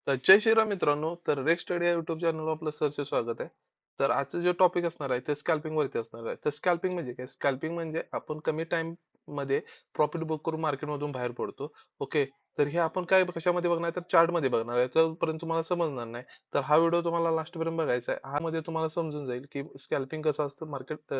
तर जय श्रीराम मित्रांनो. तर रेक स्टडी या युट्यूब चॅनलवर आपलं सरचे स्वागत आहे. तर आजचं जे टॉपिक असणार आहे ते स्कॅल्पिंग वरती असणार आहे. तर स्कॅल्पिंग म्हणजे काय? स्कॅल्पिंग म्हणजे आपण कमी टाइम मध्ये प्रॉफिट बुक करून मार्केट मधून बाहेर पडतो. ओके. तर हे आपण काय कशामध्ये बघणार तर चार्ट मध्ये बघणार आहे. तोपर्यंत तुम्हाला समजणार नाही. तर हा व्हिडिओ तुम्हाला लास्ट पर्यंत बघायचा आहे. हा मध्ये तुम्हाला समजून जाईल की स्कॅल्पिंग कसं असतं मार्केट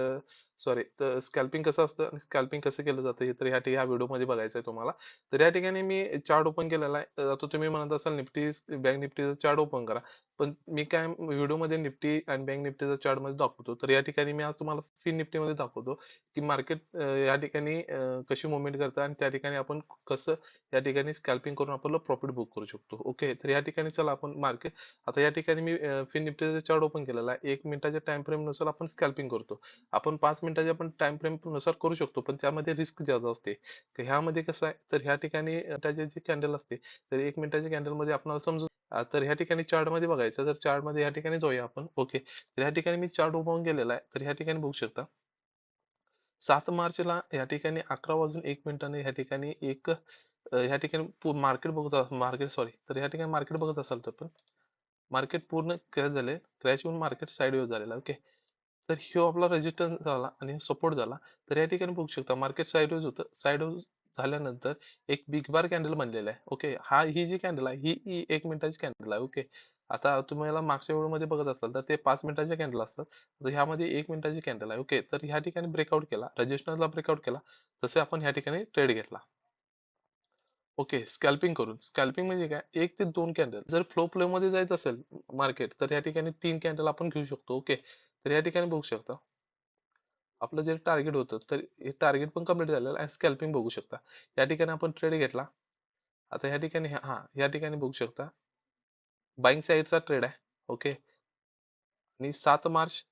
सॉरी तर स्कॅल्पिंग कसं असतं आणि स्कॅल्पिंग कसं केलं जातं हे तर ह्या व्हिडिओ मध्ये बघायचं आहे तुम्हाला. तर या ठिकाणी मी चार्ट ओपन केलेला आहे. तर आता तुम्ही म्हणत असाल निफ्टी बँक निफ्टीचा चार्ट ओपन करा. पण मी काय व्हिडिओमध्ये निफ्टी आणि बँक निफ्टीचा चार्ट मध्ये दाखवतो. तर या ठिकाणी मी आज तुम्हाला फिन निफ्टी मध्ये दाखवतो की मार्केट या ठिकाणी कशी मुवमेंट करतं आणि त्या ठिकाणी आपण कसं या ठिकाणी स्कॅल्पिंग करून आपलं प्रॉफिट बुक करू शकतो. ओके. तर या ठिकाणी चला आपण मार्केट आता या ठिकाणी मी फिन निफ्टीचा चार्ट ओपन केलेला आहे. 1 मिनिटाच्या टाइम फ्रेम नुसार आपण स्कॅल्पिंग करतो. आपण 5 मिनिटाच्या पण टाइम फ्रेम नुसार करू शकतो, पण त्यामध्ये रिस्क जास्त असते. तर ह्यामध्ये कसं आहे तर ह्या ठिकाणी त्याचे जे कॅन्डल असते तर 1 मिनिटाच्या कॅन्डल मध्ये आपल्याला समजून तर ह्या ठिकाणी चार्ट मध्ये बघायचं तर चार्ट मध्ये या ठिकाणी जाऊया आपण. ओके. तर ह्या ठिकाणी मी चार्ट ओपन केलेला आहे. तर ह्या ठिकाणी बघू शकता 7 मार्चला या ठिकाणी 11 वाजून 1 मिनिटाने ह्या ठिकाणी ह्या ठिकाणी मार्केट मार्केट सॉरी तर ह्या ठिकाणी मार्केट बघत असाल तर पण मार्केट पूर्ण क्रॅश झाले. क्रॅश होऊन मार्केट साईडवेज झालेला. ओके. तर ह्यो आपला रेजिस्टन्स झाला आणि सपोर्ट झाला. तर या ठिकाणी बघू शकता मार्केट साईडवेज होतं. साईडवेज झाल्यानंतर एक बिग बार कॅन्डल बनलेला आहे. ओके. ही जी कॅन्डल आहे ही 1 मिनिटाची कॅन्डल आहे. ओके. आता तुम्हाला मागच्या व्हिडिओमध्ये बघत असाल तर ते 5 मिनिटाचे कॅन्डल असतात. तर ह्यामध्ये 1 मिनिटाची कॅन्डल आहे. ओके. तर ह्या ठिकाणी ब्रेकआउट केला. रेजिस्टन्सला ब्रेकआउट केला. तसे आपण ह्या ठिकाणी ट्रेड घेतला. ओके. स्कॅल्पिंग करून. स्कॅल्पिंग म्हणजे काय? 1 ते 2 कॅन्डल. जर फ्लो मध्ये जायचं असेल मार्केट तर या ठिकाणी 3 कॅन्डल आपण घेऊ शकतो. ओके. तर या ठिकाणी बघू शकता. आपलं जे टार्गेट होतं तर हे टार्गेट पण कंप्लीट झालेलं आहे. स्कॅल्पिंग बघू शकता. या ठिकाणी आपण ट्रेड घेतला. आता या ठिकाणी या ठिकाणी बघू शकता बाईंग साईडचा ट्रेड आहे. ओके. आणि 7 मार्च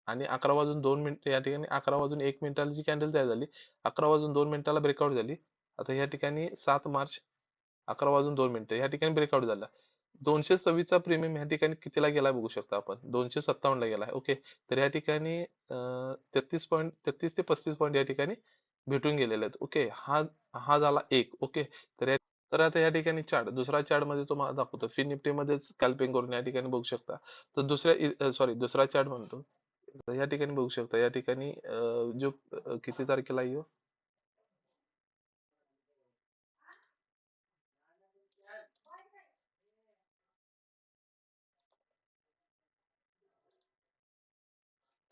आणि 11 वाजून 2 मिनिट या ठिकाणी 11 वाजून 1 मिनिटाला जी कॅन्डल तयार झाली 11 वाजून 2 मिनिटाला ब्रेकआउट झाली. आता या ठिकाणी 7 मार्च 11 वाजून 2 मिनिटं या ठिकाणी ब्रेकआउट झाला. 226 चा प्रीमियम या ठिकाणी कितीला गेला बघू शकता आपण 257 ला गेलाय. ओके. तर या ठिकाणी 33 ते 35 पॉईंट या ठिकाणी भेटून गेलेले आहेत. ओके. हा हा झाला एक. ओके. तर आता या ठिकाणी दुसरा चार्ट मध्ये तुम्हाला दाखवतो. फिन निफ्टी मध्ये स्कॅल्पिंग करून या ठिकाणी बघू शकता. तर दुसरा चार्ट म्हणतो. तर या ठिकाणी बघू शकता या ठिकाणी किती तारखेला आहे ह्यो?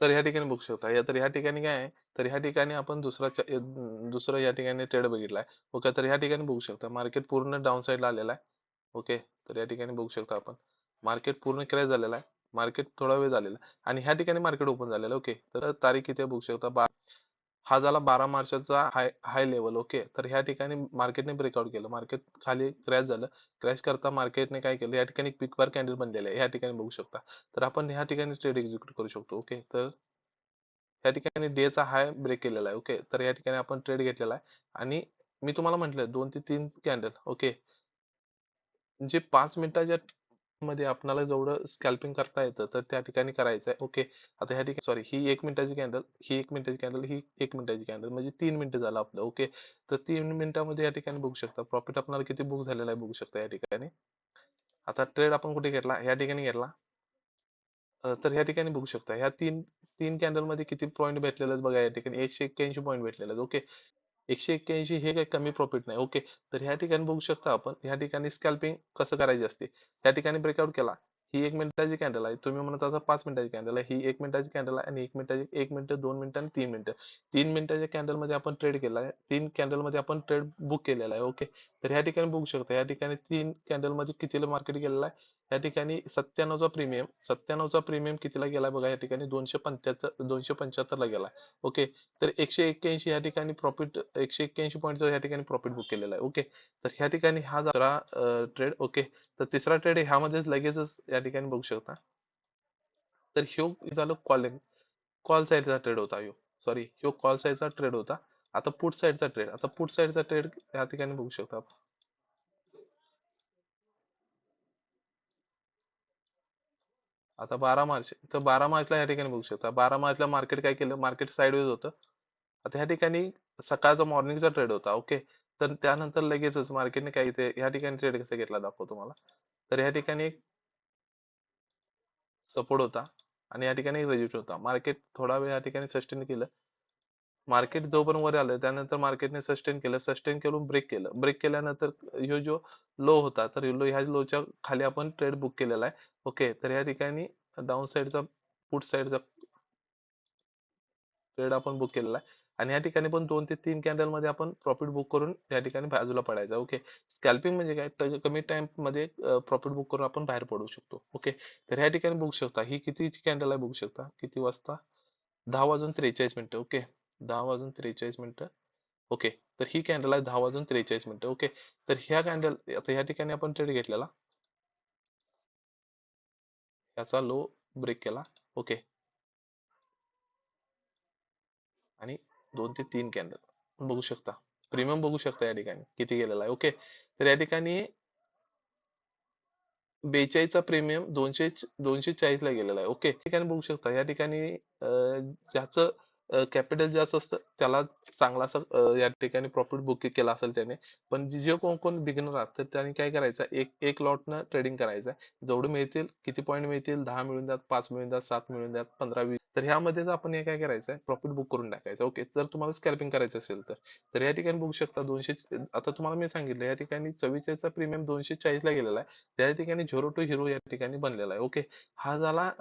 तर ह्या ठिकाणी बघू शकता तर ह्या ठिकाणी काय आहे तर ह्या ठिकाणी आपण दुसरं या ठिकाणी ट्रेड बघितलाय. ओके. तर ह्या ठिकाणी बघू शकता मार्केट पूर्ण डाऊन साईडला आलेला आहे. ओके. तर या ठिकाणी बघू शकता आपण मार्केट पूर्ण क्रॅश झालेला आहे. मार्केट थोडा वेळ झालेला आहे आणि ह्या ठिकाणी मार्केट ओपन झालेलं आहे. ओके. तर तारीख किती आहे बघू शकता. हा झाला 12 मार्चचा हाय हाय लेवल. ओके. तर ह्या ठिकाणी मार्केटने ब्रेकआउट केलं. मार्केट खाली क्रॅश झालं. क्रॅश करता मार्केटने काय केलं या ठिकाणी पिक बार कॅन्डल बनलेले आहे. या ठिकाणी बघू शकता. तर आपण ह्या ठिकाणी ट्रेड एक्झिक्यूट करू शकतो. ओके. तर या ठिकाणी डे चा हाय ब्रेक केलेला आहे. ओके. तर या ठिकाणी आपण ट्रेड घेतलेला आहे आणि मी तुम्हाला म्हटलं 2 ते 3 कॅन्डल. ओके. जे 5 मिनिटाच्या मध्ये आपल्याला जेवढं स्कॅल्पिंग करता येतं तर त्या ठिकाणी करायचं आहे. ओके. आता ह्या ठिकाणी सॉरी ही 1 मिनिटाची कॅन्डल, ही 1 मिनिटाची कॅन्डल, ही 1 मिनिटाची कॅन्डल म्हणजे 3 मिनिटं झालं आपलं. ओके. तर 3 मिनिटामध्ये या ठिकाणी बघू शकता प्रॉफिट आपल्याला किती बुक झालेला आहे बघू शकता या ठिकाणी. आता ट्रेड आपण कुठे घेतला? या ठिकाणी घेतला. तर ह्या ठिकाणी बघू शकता ह्या तीन तीन कॅन्डल मध्ये किती पॉईंट भेटलेले आहेत बघा या ठिकाणी 181 पॉईंट भेटलेले आहेत. ओके. 181 हे काही कमी प्रॉफिट नाही. ओके. तर ह्या ठिकाणी बघू शकता आपण ह्या ठिकाणी स्कॅल्पिंग कसं करायची असते. ह्या ठिकाणी ब्रेकआउट केला. ही 1 मिनिटाची कॅन्डल आहे. तुम्ही म्हणत आता 5 मिनिटाची कॅन्डल आहे. ही 1 मिनिटाची कॅन्डल आहे आणि 1 मिनिट, 2 मिनिटं आणि 3 मिनिटं. 3 मिनिटाच्या कॅन्डल मध्ये आपण ट्रेड केला आहे. 3 कॅन्डल मध्ये आपण ट्रेड बुक केलेला आहे. ओके. तर ह्या ठिकाणी बघू शकता या ठिकाणी 3 कॅन्डल मध्ये कितीला मार्केट गेलेला आहे. या ठिकाणी 97चा प्रीमियम कितीला गेलाय बघा या ठिकाणी 275 ला गेलाय. ओके. तर 181 या ठिकाणी प्रॉफिट 181 पॉईंटचा या ठिकाणी प्रॉफिट बुक केलेला आहे. ओके. तर ह्या ठिकाणी हा दुसरा ट्रेड. ओके. तर तिसरा ट्रेड ह्यामध्ये लगेचच या ठिकाणी बघू शकता. तर ह्यो झालं कॉल साईडचा ट्रेड होता ह्यो. सॉरी ह्यो कॉल साईडचा ट्रेड होता. आता पुट साईडचा ट्रेड. आता पुट साईडचा ट्रेड या ठिकाणी बघू शकता. आता 12 मार्च तर 12 मार्चला या ठिकाणी बघू शकता 12 मार्चला मार्केट काय केलं मार्केट साईडवेज होतं. आता ह्या ठिकाणी सकाळचा मॉर्निंगचा ट्रेड होता. ओके. तर त्यानंतर लगेचच मार्केटने काय इथे ह्या ठिकाणी ट्रेड कसा घेतला दाखवतो तुम्हाला. तर ह्या ठिकाणी एक सपोर्ट होता आणि या ठिकाणी रेजिस्ट होता. मार्केट थोडा वेळ या ठिकाणी सस्टेन केलं. मार्केट जोपर्यंत वर आलं त्यानंतर मार्केटने सस्टेन केलं, सस्टेन करून ब्रेक केलं. ब्रेक केल्यानंतर ह्यो जो लो होता तर ह्या लोच्या खाली आपण ट्रेड बुक केलेला आहे. ओके, तर या ठिकाणी डाऊन साईडचा पुट साईडचा ट्रेड आपण बुक केलेला आहे आणि या ठिकाणी पण 2 ते 3 कॅन्डल मध्ये आपण प्रॉफिट बुक करून या ठिकाणी बाजूला पडायचा. ओके, स्कॅल्पिंग म्हणजे काय, तर कमी टाइम मध्ये प्रॉफिट बुक करून आपण बाहेर पडू शकतो. ओके, तर या ठिकाणी बघू शकता ही कितीची कॅन्डल आहे, बघू शकता किती वाजता, 10 वाजून 43 मिनिटं. ओके, 10 वाजून 43 मिनिटं. ओके, तर ही कॅन्डल आहे 10 वाजून 43 मिनिटं. ओके, तर ह्या कॅन्डल आता ह्या ठिकाणी आपण ट्रेड घेतलेला, याचा लो ब्रेक केला. ओके, आणि 2 ते 3 कॅन्डल बघू शकता, प्रीमियम बघू शकता या ठिकाणी किती गेलेला आहे. ओके, तर या ठिकाणी 42चा प्रीमियम 240 ला गेलेला आहे. ओके, ठिकाणी बघू शकता या ठिकाणी ज्याचं कॅपिटल जास्त असतं त्याला चांगला असं या ठिकाणी प्रॉफिट बुक केला असेल त्याने. पण जे कोण कोण बिगिनर आहात तर त्यांनी काय करायचं, एक एक लॉटनं ट्रेडिंग करायचं. जेवढे मिळतील, किती पॉईंट मिळतील, 10 मिळून द्यात, 5 मिळून द्यात, 7 मिळून द्यात, 15-20, तर ह्यामध्येच आपण हे काय करायचं आहे, प्रॉफिट बुक करून टाकायचं. ओके, जर तुम्हाला स्कॅल्पिंग करायचं असेल तर या ठिकाणी बघू शकता 200, आता तुम्हाला मी सांगितलं या ठिकाणी 44चा प्रीमियम 240 ला गेलेला आहे. त्या ठिकाणी झिरो टू हिरो या ठिकाणी बनलेला आहे. ओके, हा झाला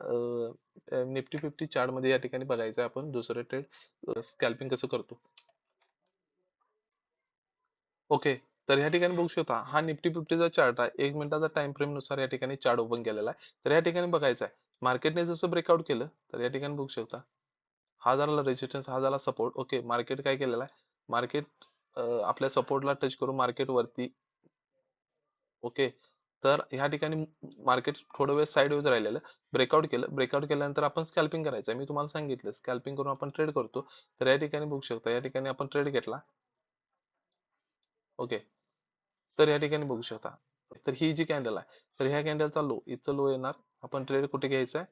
निफ्टी 50 चार्ट मध्ये या ठिकाणी बघायचं आहे आपण दुसरं ट्रेड स्कॅल्पिंग कसं करतो. ओके, तर या ठिकाणी बघू शकता हा निफ्टी 50चा चार्ट आहे. 1 मिनिटाचा टाइम फ्रेम नुसार या ठिकाणी चार्ट ओपन केलेला आहे. तर या ठिकाणी बघायचं आहे मार्केटने जसं ब्रेकआउट केलं तर या ठिकाणी बघू शकता हा झाला रेजिस्टन्स, हा झाला सपोर्ट. ओके, मार्केट काय केलेला आहे, मार्केट आपल्या सपोर्टला टच करून मार्केट वरती. ओके, तर ह्या ठिकाणी मार्केट थोडं वेळ साईड वेज राहिलेलं, ब्रेकआउट केलं. ब्रेकआउट केल्यानंतर आपण स्कॅल्पिंग करायचं आहे. मी तुम्हाला सांगितलं स्कॅल्पिंग करून आपण ट्रेड करतो. तर या ठिकाणी बघू शकता या ठिकाणी आपण ट्रेड घेतला. ओके, तर या ठिकाणी बघू शकता, तर ही जी कॅन्डल आहे तर ह्या कॅन्डलचा लो इथं लो येणार. आपण ट्रेड कुठे घ्यायचा आहे,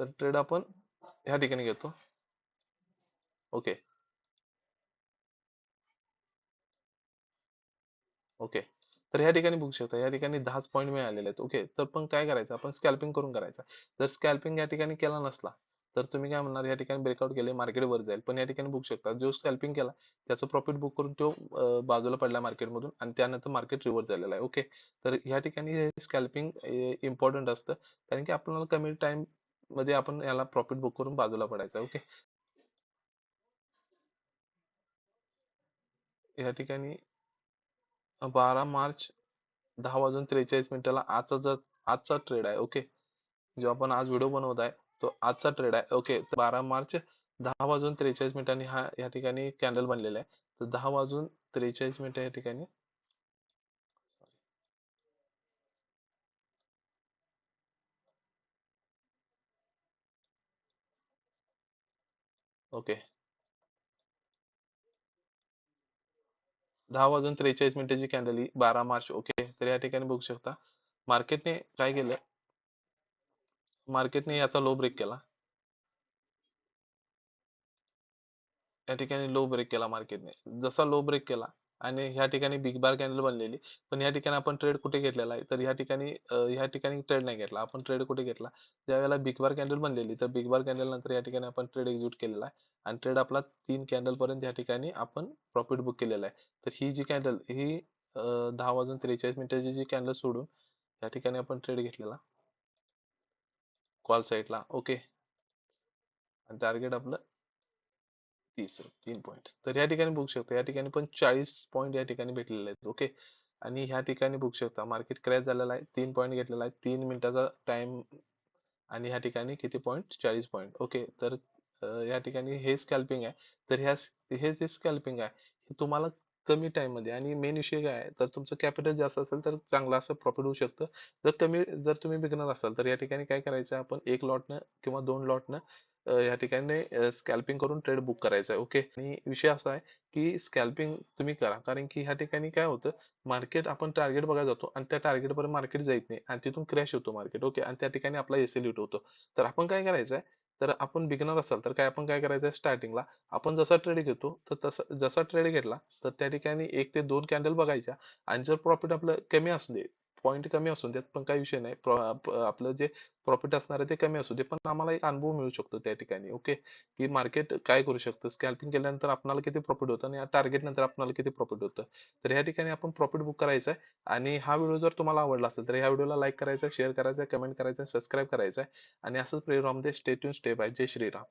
तर ट्रेड आपण ह्या ठिकाणी घेतो. ओके, ओके, तर ह्या ठिकाणी बघू शकता या ठिकाणी 10 पॉईंट मिळालेले आहेत. ओके, तर पण काय करायचं, आपण स्कॅल्पिंग करून करायचं. जर स्कॅल्पिंग या ठिकाणी केला नसला तर तुम्ही काय म्हणणार, या ठिकाणी ब्रेकआउट केले मार्केट वर जाईल. पण या ठिकाणी बघू शकता जो स्कॅल्पिंग केला त्याचं प्रॉफिट बुक करून तो बाजूला पडला मार्केटमधून आणि त्यानंतर मार्केट रिव्हर्स झालेला आहे. ओके, तर या ठिकाणी स्कॅल्पिंग इम्पॉर्टंट असतं, कारण की आपल्याला कमी टाइम मध्ये आपण याला प्रॉफिट बुक करून बाजूला पडायचं. ओके, या ठिकाणी 12 मार्च 10 वाजून 43 मिनिटाला आजचा ट्रेड आहे. ओके, जो आपण आज व्हिडिओ बनवत आहे तो आजचा ट्रेड आहे. ओके, 12 मार्च 10 वाजून 43 मिनिटांनी हा या ठिकाणी कॅन्डल बनलेला आहे. तर 10 वाजून 43 मिनिटं या ठिकाणी. ओके, 10 वाजून 43 मिनिटाची कॅन्डल ही 12 मार्च. ओके, तर या ठिकाणी बघू शकता मार्केटने काय केलं, मार्केटने याचा लो ब्रेक केला. या ठिकाणी लो ब्रेक केला मार्केटने. जसा लो ब्रेक केला आणि ह्या ठिकाणी बिग बार कॅन्डल बनलेली. पण या ठिकाणी आपण ट्रेड कुठे घेतलेला आहे, तर ह्या ठिकाणी ह्या ठिकाणी ट्रेड नाही घेतला आपण. ट्रेड कुठे घेतला, ज्यावेळेला बिग बार कॅन्डल बनलेली तर बिग बार कॅन्डल नंतर या ठिकाणी आपण ट्रेड एक्झिक्यूट केलेला आहे आणि ट्रेड आपला 3 कॅन्डल पर्यंत या ठिकाणी आपण प्रॉफिट बुक केलेला आहे. तर ही जी कॅन्डल ही 10 वाजून 43 मिनिटाची जी कॅन्डल सोडून या ठिकाणी आपण ट्रेड घेतलेला कॉल साईडला. ओके, आणि टार्गेट आपलं 3 पॉईंट. तर या ठिकाणी बघू शकता या ठिकाणी पण 40 पॉईंट या ठिकाणी भेटलेले आहेत. ओके, आणि ह्या ठिकाणी बघू शकता मार्केट क्रॅश झालेला आहे. 3 पॉईंट घेतलेला आहे, 3 मिनिटाचा टाइम आणि ह्या ठिकाणी किती पॉईंट, 40 पॉईंट. ओके, तर या ठिकाणी हे स्कॅल्पिंग आहे. तर हे जे स्कॅल्पिंग आहे हे तुम्हाला कमी टाइम मध्ये, आणि मेन विषय काय आहे, तर तुमचं कॅपिटल जास्त असेल तर चांगलं असं प्रॉफिट होऊ शकतं. जर तुम्ही बिगनर असाल तर या ठिकाणी काय करायचं, आपण एक लॉटनं किंवा 2 लॉटनं या ठिकाणी स्कॅल्पिंग करून ट्रेड बुक करायचा आहे. ओके, आणि विषय असा आहे की स्कॅल्पिंग तुम्ही करा, कारण की ह्या ठिकाणी काय होतं, मार्केट आपण टार्गेट बघायला जातो आणि त्या टार्गेट पर्यंत मार्केट जात नाही आणि तिथून क्रॅश होतो मार्केट. ओके, आणि त्या ठिकाणी आपला एसएल हिट होतो. तर आपण काय करायचं आहे, तर आपण बिगिनर असाल तर आपण काय करायचं स्टार्टिंगला आपण जसा ट्रेड घेतो तर तसा जसा ट्रेड घेतला तर त्या ठिकाणी 1 ते 2 कॅन्डल बघायच्या आणि जर प्रॉफिट आपलं कमी असू दे पॉईंट कमी असू देत पण काही विषय नाही आपलं जे प्रॉफिट असणार आहे ते कमी असू दे पण आम्हाला एक अनुभव मिळू शकतो त्या ठिकाणी ओके की मार्केट काय करू शकतं स्कॅल्पिंग केल्यानंतर आपल्याला किती प्रॉफिट होतं आणि टार्गेट नंतर आपल्याला किती प्रॉफिट होतं तर ह्या ठिकाणी आपण प्रॉफिट बुक करायचं आहे आणि हा व्हिडिओ जर तुम्हाला आवडला असेल तर ह्या व्हिडिओला लाईक करायचा शेअर करायचा कमेंट करायचा सबस्क्राईब करायचा आणि असंच प्रेरणामध्ये स्टे ट्यून स्टे बाय जय श्रीराम